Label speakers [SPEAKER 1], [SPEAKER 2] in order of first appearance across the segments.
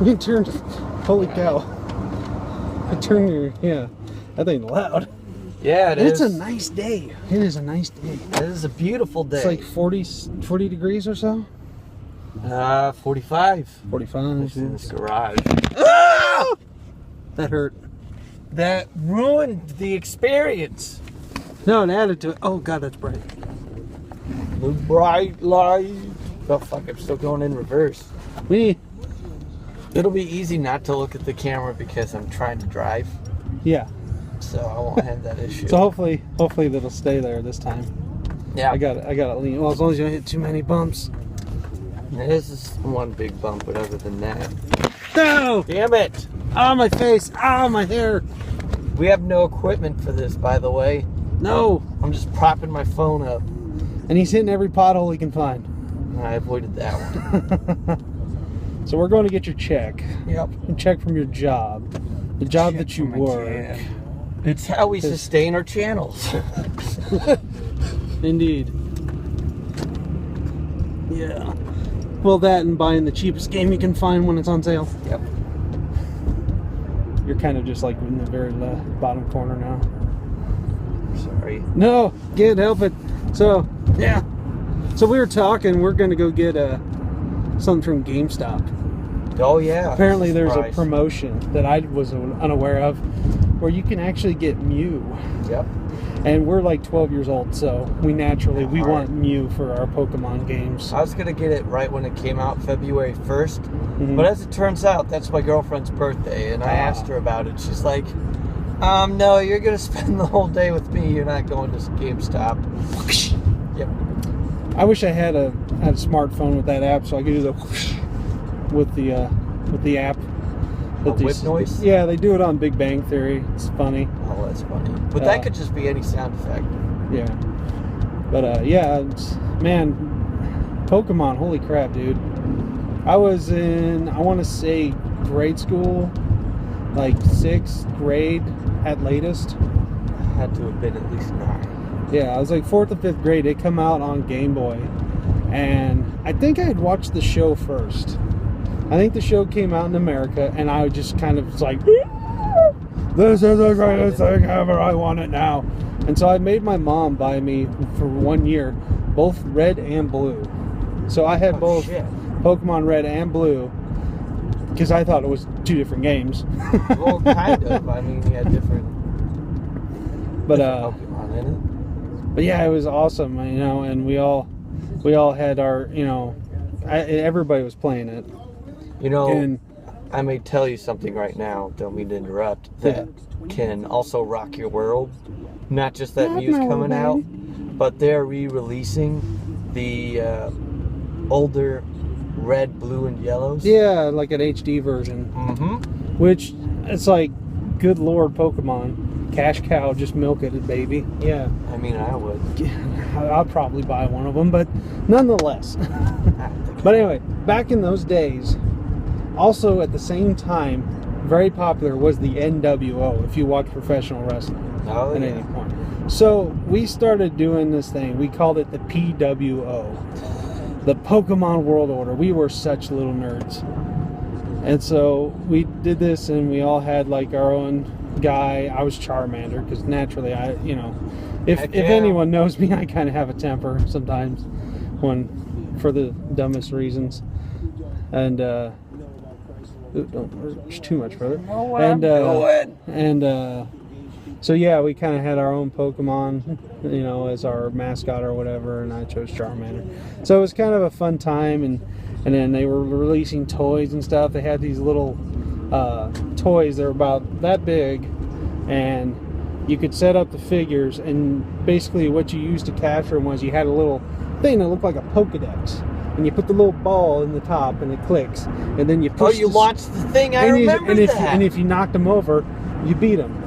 [SPEAKER 1] You turned. Holy cow! I turned your That thing loud.
[SPEAKER 2] Yeah, it is.
[SPEAKER 1] It's a nice day. It is a nice day.
[SPEAKER 2] It is a beautiful day.
[SPEAKER 1] It's like 40 degrees or so.
[SPEAKER 2] 45.
[SPEAKER 1] 45.
[SPEAKER 2] In this garage.
[SPEAKER 1] Ah! That hurt.
[SPEAKER 2] That ruined the experience.
[SPEAKER 1] No, it added to it. Oh god, that's bright.
[SPEAKER 2] The bright light. Oh fuck! I'm still going in reverse. It'll be easy not to look at the camera because I'm trying to drive.
[SPEAKER 1] Yeah.
[SPEAKER 2] So I won't have that issue.
[SPEAKER 1] So hopefully that'll stay there this time.
[SPEAKER 2] Yeah.
[SPEAKER 1] I got to lean. Well, as long as you don't hit too many bumps.
[SPEAKER 2] This is one big bump, but other than that.
[SPEAKER 1] No!
[SPEAKER 2] Damn it!
[SPEAKER 1] Oh, my face! Oh, my hair!
[SPEAKER 2] We have no equipment for this, by the way.
[SPEAKER 1] No!
[SPEAKER 2] I'm just propping my phone up.
[SPEAKER 1] And he's hitting every pothole he can find.
[SPEAKER 2] I avoided that one.
[SPEAKER 1] So we're going to get your check.
[SPEAKER 2] Yep.
[SPEAKER 1] A check from your job. The job that you work.
[SPEAKER 2] Yeah. It's how we sustain our channels.
[SPEAKER 1] Indeed. Yeah. Well, that and buying the cheapest game you can find when it's on sale.
[SPEAKER 2] Yep.
[SPEAKER 1] You're kind of just like in the very bottom corner now.
[SPEAKER 2] Sorry.
[SPEAKER 1] No, can't help it. So, yeah. So we were talking, we're going to go get something from GameStop.
[SPEAKER 2] Oh, yeah.
[SPEAKER 1] Apparently there's a promotion that I was unaware of where you can actually get Mew.
[SPEAKER 2] Yep.
[SPEAKER 1] And we're like 12 years old, so we want Mew for our Pokemon games.
[SPEAKER 2] I was going to get it right when it came out, February 1st.
[SPEAKER 1] Mm-hmm.
[SPEAKER 2] But as it turns out, that's my girlfriend's birthday. And I asked her about it. She's like, no, you're going to spend the whole day with me. You're not going to GameStop. Yep.
[SPEAKER 1] I wish I had a smartphone with that app so I could do the whoosh with the app.
[SPEAKER 2] The whip noise?
[SPEAKER 1] Yeah, they do it on Big Bang Theory. It's funny.
[SPEAKER 2] Oh, that's funny. But that could just be any sound effect.
[SPEAKER 1] Yeah. But yeah, man, Pokemon, holy crap, dude. I was in, I want to say, grade school, like 6th grade at latest.
[SPEAKER 2] Had to have been at least 9.
[SPEAKER 1] Yeah, I was like 4th or 5th grade. It come out on Game Boy. And I think I had watched the show first. I think the show came out in America, and I just kind of was like, this is the greatest thing ever, I want it now. And so I made my mom buy me, for 1 year, both Red and Blue. So I had both Pokemon Red and Blue, because I thought it was 2 different games.
[SPEAKER 2] Well, kind of. I mean, you had different Pokemon in it.
[SPEAKER 1] But yeah, it was awesome, you know, and we all had our, you know, everybody was playing it.
[SPEAKER 2] You know, I may tell you something right now, don't mean to interrupt, that can also rock your world. Not just that Mews coming out, but they're re-releasing the older red, blue, and yellows.
[SPEAKER 1] Yeah, like an HD version.
[SPEAKER 2] Mm-hmm.
[SPEAKER 1] Which, it's like, good lord, Pokemon. Cash cow, just milk it, baby. Yeah.
[SPEAKER 2] I mean, I would.
[SPEAKER 1] I'll probably buy one of them, but nonetheless. But anyway, back in those days, also at the same time, very popular was the NWO, if you watch professional wrestling at any point. So we started doing this thing. We called it the PWO, the Pokemon World Order. We were such little nerds. And so we did this, and we all had like our own guy. I was Charmander, because naturally, if anyone knows me, I kind of have a temper sometimes, for the dumbest reasons. And don't urge too much, brother. So yeah, we kind of had our own Pokemon, you know, as our mascot or whatever, and I chose Charmander. So it was kind of a fun time, and then they were releasing toys and stuff. They had these little toys that were about that big, and you could set up the figures, and basically what you used to capture them was you had a little thing that looked like a Pokedex, and you put the little ball in the top, and it clicks, and then you push.
[SPEAKER 2] Oh, you launched the thing. I remember that.
[SPEAKER 1] And if you knocked them over, you beat them.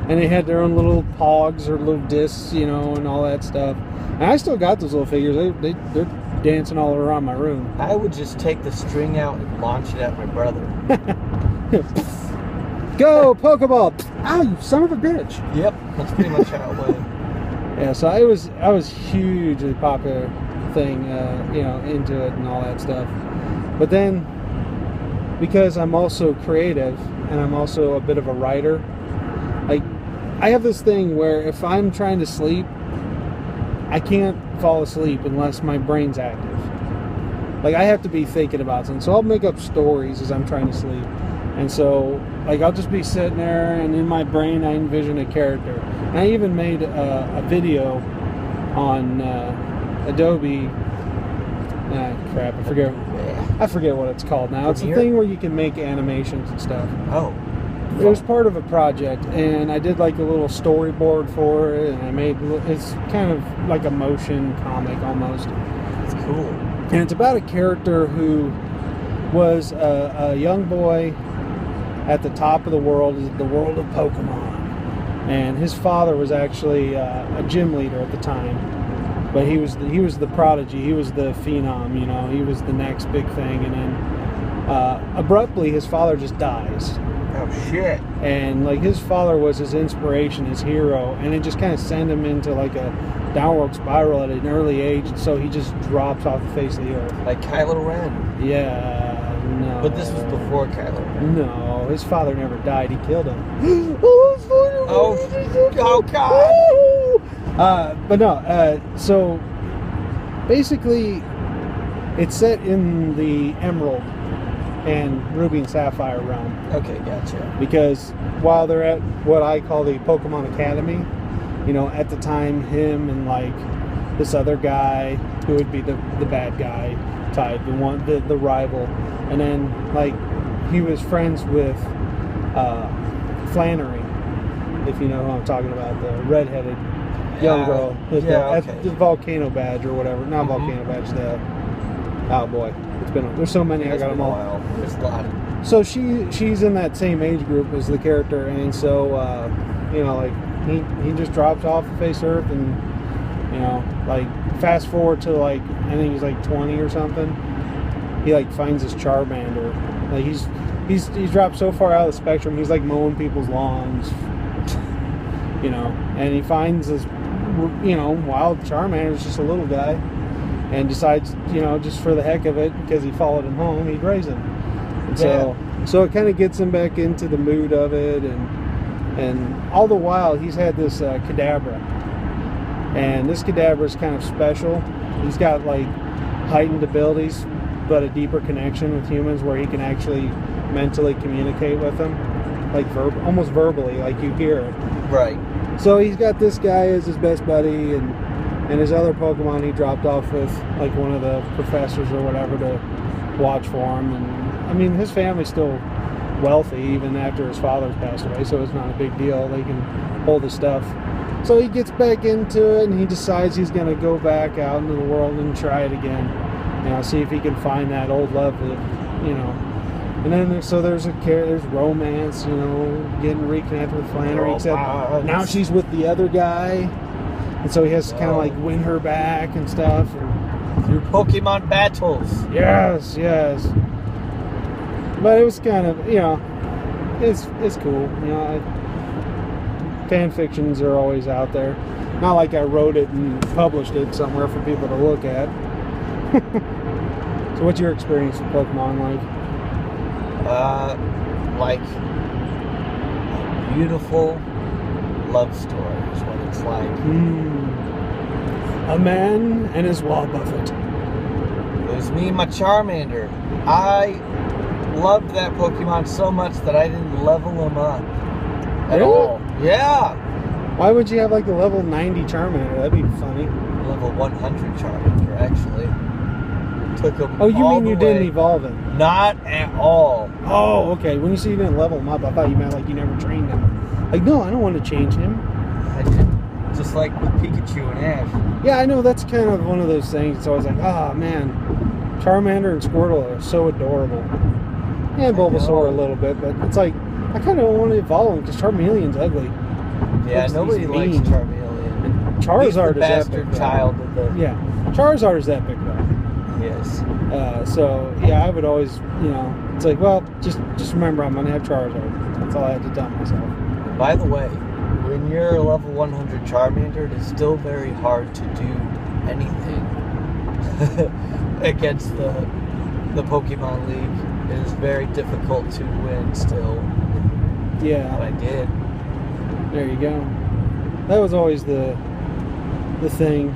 [SPEAKER 1] And they had their own little pogs or little discs, you know, and all that stuff. And I still got those little figures. They're dancing all around my room.
[SPEAKER 2] I would just take the string out and launch it at my brother.
[SPEAKER 1] Go, Pokeball! Ow, you son of a bitch!
[SPEAKER 2] Yep, that's pretty much how it went.
[SPEAKER 1] Yeah, so I was hugely popular thing, you know, into it and all that stuff. But then because I'm also creative and I'm also a bit of a writer. Like, I have this thing where if I'm trying to sleep, I can't fall asleep unless my brain's active. Like, I have to be thinking about something. So I'll make up stories as I'm trying to sleep. And so, like, I'll just be sitting there, and in my brain I envision a character. And I even made a video on Adobe. Crap, I forget what it's called now. It's the thing where you can make animations and stuff.
[SPEAKER 2] Oh.
[SPEAKER 1] It was part of a project, and I did like a little storyboard for it, and I made, it's kind of like a motion comic almost.
[SPEAKER 2] It's cool.
[SPEAKER 1] And it's about a character who was a young boy at the top of the world of Pokemon. And his father was actually a gym leader at the time. But he was the prodigy. He was the phenom, you know. He was the next big thing. And then abruptly, his father just dies.
[SPEAKER 2] Oh, shit.
[SPEAKER 1] And, like, his father was his inspiration, his hero. And it just kind of sent him into, like, a downward spiral at an early age. And so he just drops off the face of the earth.
[SPEAKER 2] Like Kylo Ren.
[SPEAKER 1] Yeah, no.
[SPEAKER 2] But this was before Kylo Ren.
[SPEAKER 1] No, his father never died. He killed him.
[SPEAKER 2] Oh, God.
[SPEAKER 1] But no, so basically it's set in the Emerald and Ruby and Sapphire realm.
[SPEAKER 2] Okay, gotcha.
[SPEAKER 1] Because while they're at what I call the Pokemon Academy, you know, at the time, him and like this other guy who would be the bad guy type, the rival, and then like he was friends with Flannery, if you know who I'm talking about, the redheaded young girl with the volcano badge or whatever. Not volcano badge, oh boy, there's so many. I got them all.
[SPEAKER 2] There's a lot.
[SPEAKER 1] So she's in that same age group as the character, and so you know, like he just drops off the face of Earth, and you know, like fast forward to like I think he's like 20 or something. He like finds his Charmander. Like he's dropped so far out of the spectrum. He's like mowing people's lawns, you know, and he finds this, you know, wild Charmander is just a little guy, and decides, you know, just for the heck of it, because he followed him home, he'd raise him. And so it kind of gets him back into the mood of it, and all the while he's had this Kadabra, and this Kadabra is kind of special. He's got like heightened abilities, but a deeper connection with humans, where he can actually mentally communicate with them, like almost verbally, like you hear it.
[SPEAKER 2] Right.
[SPEAKER 1] So he's got this guy as his best buddy, and his other Pokemon he dropped off with, like one of the professors or whatever, to watch for him. And I mean, his family's still wealthy even after his father's passed away, so it's not a big deal. They can hold his stuff. So he gets back into it, and he decides he's going to go back out into the world and try it again. You know, see if he can find that old love that, you know. And then there's romance, you know, getting reconnected with Flannery, except now she's with the other guy, and so he has to kind of like win her back and stuff.
[SPEAKER 2] Through Pokemon battles.
[SPEAKER 1] Yes. But it was kind of, you know, it's cool. You know, fan fictions are always out there. Not like I wrote it and published it somewhere for people to look at. So what's your experience with Pokemon like?
[SPEAKER 2] Like a beautiful love story is what it's like.
[SPEAKER 1] A man and his Wobbuffet.
[SPEAKER 2] It was me and my Charmander. I loved that Pokemon so much that I didn't level him up at all. Yeah.
[SPEAKER 1] Why would you have like a level 90 Charmander? That'd be funny.
[SPEAKER 2] Level 100 Charmander, actually. Took him.
[SPEAKER 1] Oh, you mean you didn't evolve him?
[SPEAKER 2] Not at all.
[SPEAKER 1] Oh, okay. When you say you didn't level him up, I thought you meant like you never trained him. Like, no, I don't want to change him.
[SPEAKER 2] I did. Just like with Pikachu and Ash.
[SPEAKER 1] Yeah, I know, that's kind of one of those things. It's always like, oh man, Charmander and Squirtle are so adorable. And Bulbasaur a little bit, but it's like, I kind of don't want to evolve him because Charmeleon's ugly.
[SPEAKER 2] Yeah, nobody likes Charmeleon.
[SPEAKER 1] And Charizard is epic.
[SPEAKER 2] Child of the...
[SPEAKER 1] Yeah, Charizard is epic though.
[SPEAKER 2] Yes.
[SPEAKER 1] So yeah, I would always, you know, it's like, well, just remember I'm gonna have Charizard. That's all I had to tell myself.
[SPEAKER 2] By the way, when you're a level 100 Charmander, it's still very hard to do anything against the Pokemon League. It was very difficult to win still.
[SPEAKER 1] Yeah.
[SPEAKER 2] But I did.
[SPEAKER 1] There you go. That was always the thing.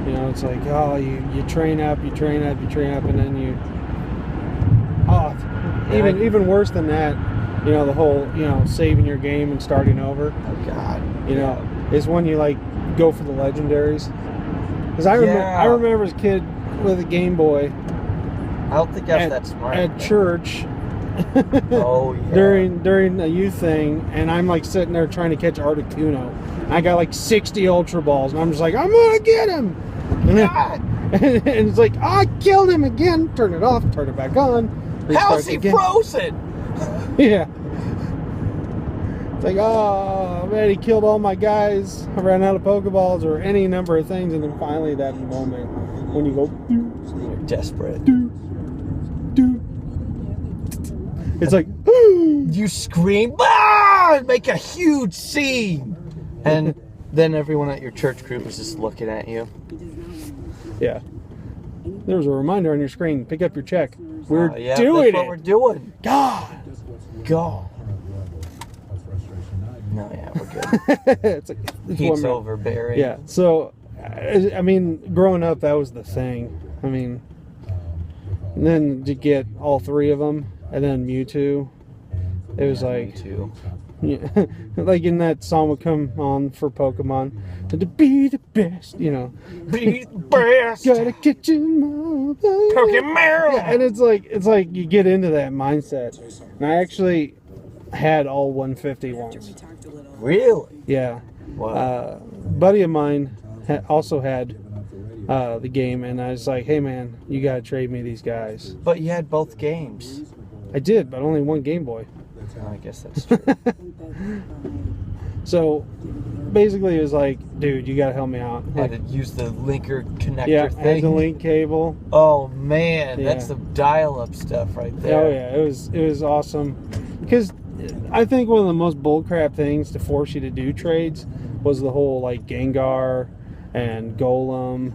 [SPEAKER 1] You know, it's like, oh, you train up, and then you... Oh, even worse than that, you know, the whole, you know, saving your game and starting over.
[SPEAKER 2] Oh, God.
[SPEAKER 1] You know, is when you, like, go for the legendaries. Because I remember as a kid with a Game Boy.
[SPEAKER 2] I don't think I was that smart.
[SPEAKER 1] At church.
[SPEAKER 2] Oh, yeah.
[SPEAKER 1] During a youth thing, and I'm like sitting there trying to catch Articuno. I got like 60 Ultra Balls, and I'm just like, I'm gonna get him! And it's like, oh, I killed him again! Turn it off, turn it back on.
[SPEAKER 2] How's he frozen?
[SPEAKER 1] Yeah. It's like, oh man, he killed all my guys. I ran out of Pokeballs or any number of things, and then finally that moment when you go,
[SPEAKER 2] you're desperate.
[SPEAKER 1] It's like,
[SPEAKER 2] you scream, ah! Make a huge scene, and then everyone at your church group is just looking at you.
[SPEAKER 1] Yeah. There's a reminder on your screen. Pick up your check. We're doing
[SPEAKER 2] that's
[SPEAKER 1] it.
[SPEAKER 2] What we're doing.
[SPEAKER 1] God.
[SPEAKER 2] No, yeah, we're good.
[SPEAKER 1] It's like
[SPEAKER 2] Heat's over, Barry.
[SPEAKER 1] Yeah. So, I mean, growing up, that was the thing. I mean, and then to get all three of them, and then Mewtwo, it was like,
[SPEAKER 2] Mewtwo.
[SPEAKER 1] Yeah, like in that song would come on for Pokemon, to be the best, you know.
[SPEAKER 2] Be the best.
[SPEAKER 1] Gotta get your mother.
[SPEAKER 2] Pokemon.
[SPEAKER 1] Yeah, and it's like you get into that mindset. And I actually had all 150 once.
[SPEAKER 2] Really?
[SPEAKER 1] Yeah.
[SPEAKER 2] Wow.
[SPEAKER 1] A buddy of mine also had the game, and I was like, hey man, you gotta trade me these guys.
[SPEAKER 2] But you had both games.
[SPEAKER 1] I did, but only one Game Boy.
[SPEAKER 2] I guess that's true.
[SPEAKER 1] So basically it was like, dude, you gotta help me out.
[SPEAKER 2] Had to use the linker connector thing.
[SPEAKER 1] Yeah, the link cable.
[SPEAKER 2] Oh man,
[SPEAKER 1] Yeah.
[SPEAKER 2] that's some dial-up stuff right there.
[SPEAKER 1] Oh yeah, it was awesome. Because I think one of the most bullcrap things to force you to do trades was the whole like Gengar and Golem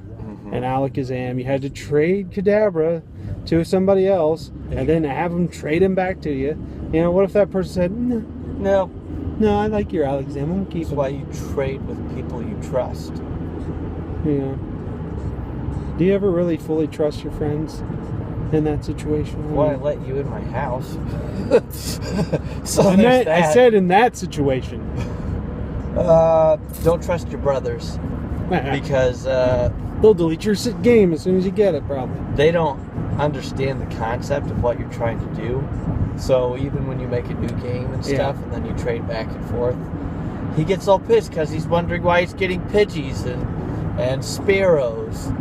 [SPEAKER 1] and Alakazam. You had to trade Kadabra to somebody else and then have them trade him back to you. You know, what if that person said, no, I like your Alakazam, I'm gonna keep
[SPEAKER 2] That's
[SPEAKER 1] him.
[SPEAKER 2] why you trade with people you trust.
[SPEAKER 1] Yeah. Do you ever really fully trust your friends in that situation?
[SPEAKER 2] Well, I let you in my house. So
[SPEAKER 1] And
[SPEAKER 2] there's
[SPEAKER 1] I said in that situation.
[SPEAKER 2] Don't trust your brothers because
[SPEAKER 1] they'll delete your game as soon as you get it, probably.
[SPEAKER 2] they don't understand the concept of what you're trying to do. So even when you make a new game and stuff, and then you trade back and forth, he gets all pissed because he's wondering why he's getting Pidgeys and Spearows.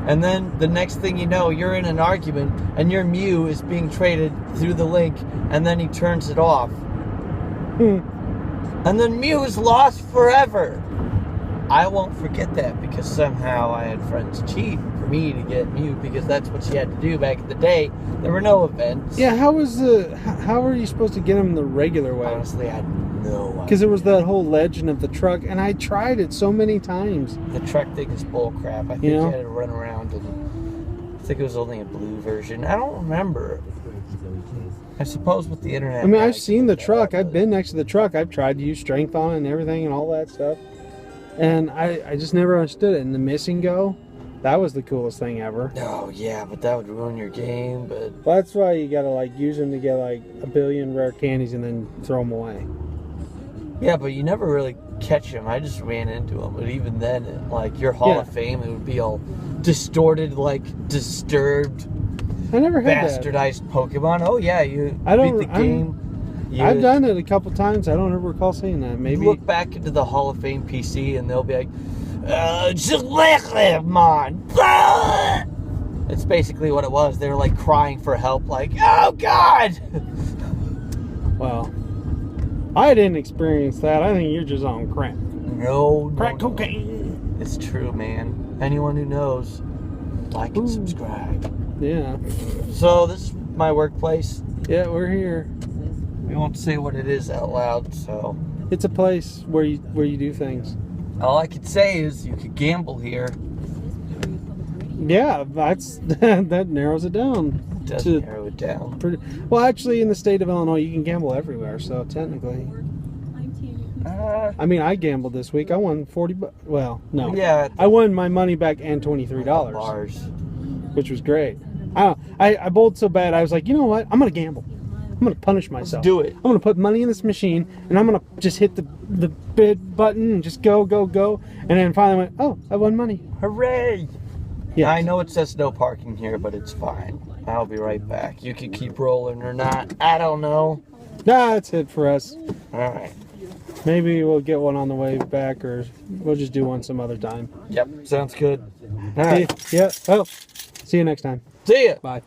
[SPEAKER 2] And then the next thing you know, you're in an argument and your Mew is being traded through the link, and then he turns it off. And then Mew is lost forever. I won't forget that because somehow I had friends cheat for me to get Mew because that's what you had to do back in the day. There were no events.
[SPEAKER 1] Yeah, how are you supposed to get him the regular way?
[SPEAKER 2] Honestly, I had no idea.
[SPEAKER 1] Because it was that whole legend of the truck, and I tried it so many times.
[SPEAKER 2] The truck thing is bull crap. I think you had to run around and I think it was only a blue version. I don't remember. I suppose with the internet.
[SPEAKER 1] I mean, I've seen the truck. I've been next to the truck. I've tried to use strength on it and everything and all that stuff. And I just never understood it. And the missing go, that was the coolest thing ever.
[SPEAKER 2] Oh, yeah, but that would ruin your game. But
[SPEAKER 1] Well, that's why you gotta like use them to get like a billion rare candies and then throw them away.
[SPEAKER 2] yeah, but you never really catch them. I just ran into them. But even then, like your Hall of Fame, it would be all distorted, like disturbed,
[SPEAKER 1] I never had that.
[SPEAKER 2] bastardized Pokemon. Oh yeah, you beat the game.
[SPEAKER 1] I've done it a couple times. I don't ever recall saying that. Maybe
[SPEAKER 2] look back into the Hall of Fame PC and they'll be like, Mon. It's basically what it was. They were like crying for help, like, oh God.
[SPEAKER 1] Well, I didn't experience that. I think you're just on crack.
[SPEAKER 2] No.
[SPEAKER 1] Crack cocaine.
[SPEAKER 2] It's true, man. Anyone who knows, like and subscribe.
[SPEAKER 1] Yeah.
[SPEAKER 2] So this is my workplace.
[SPEAKER 1] Yeah, we're here.
[SPEAKER 2] We won't say what it is out loud, so.
[SPEAKER 1] It's a place where you do things.
[SPEAKER 2] All I could say is you could gamble here.
[SPEAKER 1] Yeah, that's that narrows it down.
[SPEAKER 2] Does narrow it down.
[SPEAKER 1] Well, actually, in the state of Illinois, you can gamble everywhere. So technically, I mean, I gambled this week. I won $40. Well, no.
[SPEAKER 2] Yeah.
[SPEAKER 1] I won my money back and $23, which was great. I bowled so bad. I was like, you know what? I'm gonna gamble. I'm gonna punish myself.
[SPEAKER 2] Let's do it.
[SPEAKER 1] I'm gonna put money in this machine, and I'm gonna just hit the bid button and just go, and then finally went, oh, I won money.
[SPEAKER 2] Hooray!
[SPEAKER 1] Yeah.
[SPEAKER 2] I know it says no parking here, but it's fine. I'll be right back. You can keep rolling or not. I don't know.
[SPEAKER 1] Nah, that's it for us.
[SPEAKER 2] All right.
[SPEAKER 1] Maybe we'll get one on the way back, or we'll just do one some other time.
[SPEAKER 2] Yep, sounds good. All right.
[SPEAKER 1] Yeah. Well, see you next time.
[SPEAKER 2] See ya.
[SPEAKER 1] Bye.